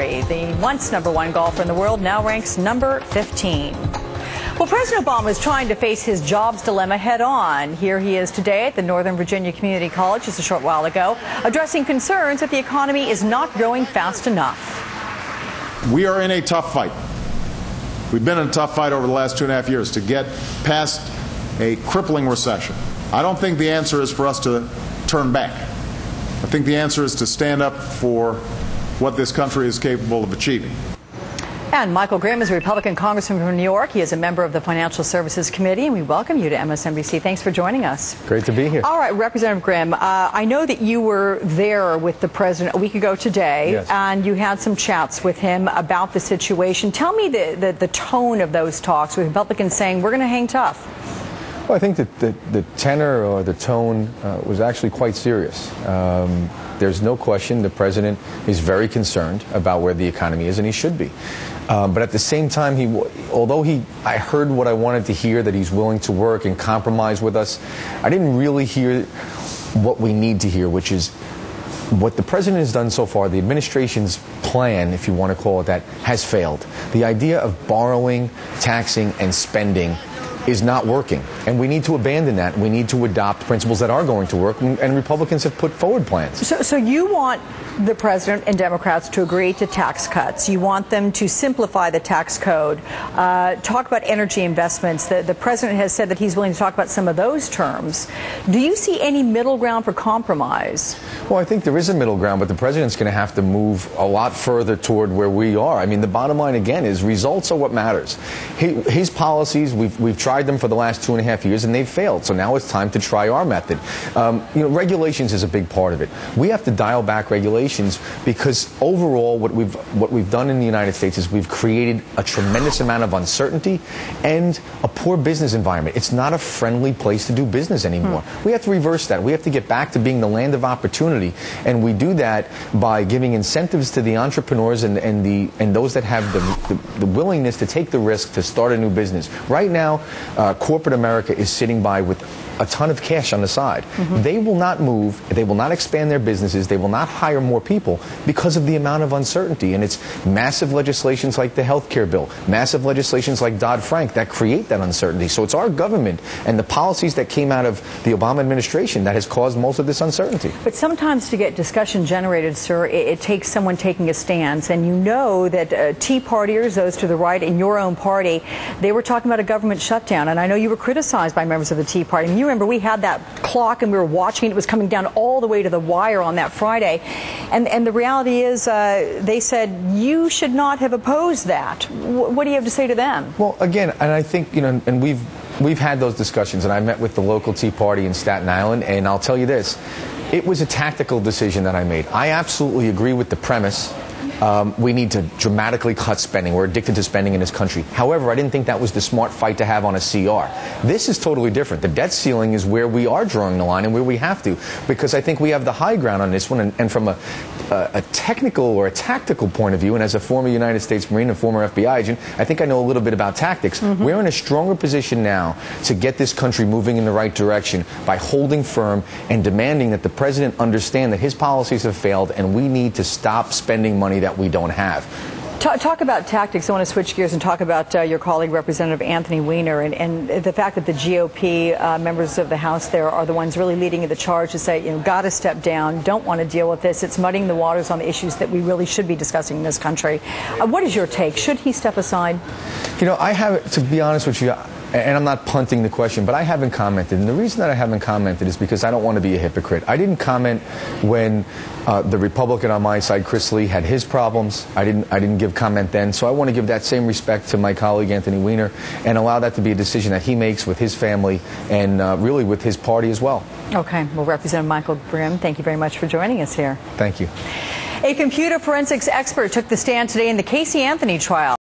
Rory, the once #1 golfer in the world, now ranks number 15. Well, President Obama is trying to face his jobs dilemma head on. Here he is today at the Northern Virginia Community College just a short while ago, addressing concerns that the economy is not growing fast enough. We are in a tough fight. We've been in a tough fight over the last 2.5 years to get past a crippling recession. I don't think the answer is for us to turn back. I think the answer is to stand up for what this country is capable of achieving. And Michael Grimm is a Republican congressman from New York. He is a member of the Financial Services Committee, and we welcome you to MSNBC. Thanks for joining us. Great to be here. All right, Representative Grimm, I know that you were there with the president a week ago today, yes, and you had some chats with him about the situation. Tell me the tone of those talks with Republicans saying, we're going to hang tough. Well, I think that the tenor or the tone was actually quite serious. There's no question the president is very concerned about where the economy is, and he should be. But at the same time, I heard what I wanted to hear, that he's willing to work and compromise with us, I didn't really hear what we need to hear, which is what the president has done so far. The administration's plan, if you want to call it that, has failed. The idea of borrowing, taxing, and spending is not working, and we need to abandon that. We need to adopt principles that are going to work, and Republicans have put forward plans. So you want the president and Democrats to agree to tax cuts. You want them to simplify the tax code, talk about energy investments. The president has said that he's willing to talk about some of those terms. Do you see any middle ground for compromise? Well, I think there is a middle ground, but the president's going to have to move a lot further toward where we are. I mean, the bottom line, again, is results are what matters. His policies, we've tried them for the last 2.5 years, and they've failed. So now it's time to try our method. Regulations is a big part of it. We have to dial back regulations because overall, what we've done in the United States is we've created a tremendous amount of uncertainty and a poor business environment. It's not a friendly place to do business anymore. We have to reverse that. We have to get back to being the land of opportunity, and we do that by giving incentives to the entrepreneurs and those that have the willingness to take the risk to start a new business. Right now, corporate America is sitting by with a ton of cash on the side. They will not move, they will not expand their businesses, they will not hire more people because of the amount of uncertainty. And it's massive legislations like the health care bill, massive legislations like Dodd-Frank that create that uncertainty. So it's our government and the policies that came out of the Obama administration that has caused most of this uncertainty. But sometimes to get discussion generated, sir, it takes someone taking a stance. And you know that Tea Partiers, those to the right in your own party, they were talking about a government shutdown. And I know you were criticized by members of the Tea Party. I mean, you remember we had that clock and we were watching it. It was coming down all the way to the wire on that Friday. And the reality is they said you should not have opposed that. What do you have to say to them? Well, again, and I think, and we've had those discussions, and I met with the local Tea Party in Staten Island, and I'll tell you this, it was a tactical decision that I made. I absolutely agree with the premise. We need to dramatically cut spending. We're addicted to spending in this country. However, I didn't think that was the smart fight to have on a CR. This is totally different. The debt ceiling is where we are drawing the line and where we have to, because I think we have the high ground on this one. And from a technical or a tactical point of view, and as a former United States Marine and former FBI agent, I think I know a little bit about tactics. We're in a stronger position now to get this country moving in the right direction by holding firm and demanding that the president understand that his policies have failed and we need to stop spending money that we don't have. Talk about tactics. I want to switch gears and talk about your colleague, Representative Anthony Weiner, and the fact that the GOP members of the House there are the ones really leading the charge to say, got to step down, don't want to deal with this. It's muddying the waters on the issues that we really should be discussing in this country. What is your take? Should he step aside? I have, to be honest with you, and I'm not punting the question, but I haven't commented. And the reason that I haven't commented is because I don't want to be a hypocrite. I didn't comment when the Republican on my side, Chris Lee, had his problems. I didn't give comment then. So I want to give that same respect to my colleague, Anthony Weiner, and allow that to be a decision that he makes with his family and really with his party as well. Okay. Well, Representative Michael Grimm, thank you very much for joining us here. Thank you. A computer forensics expert took the stand today in the Casey Anthony trial.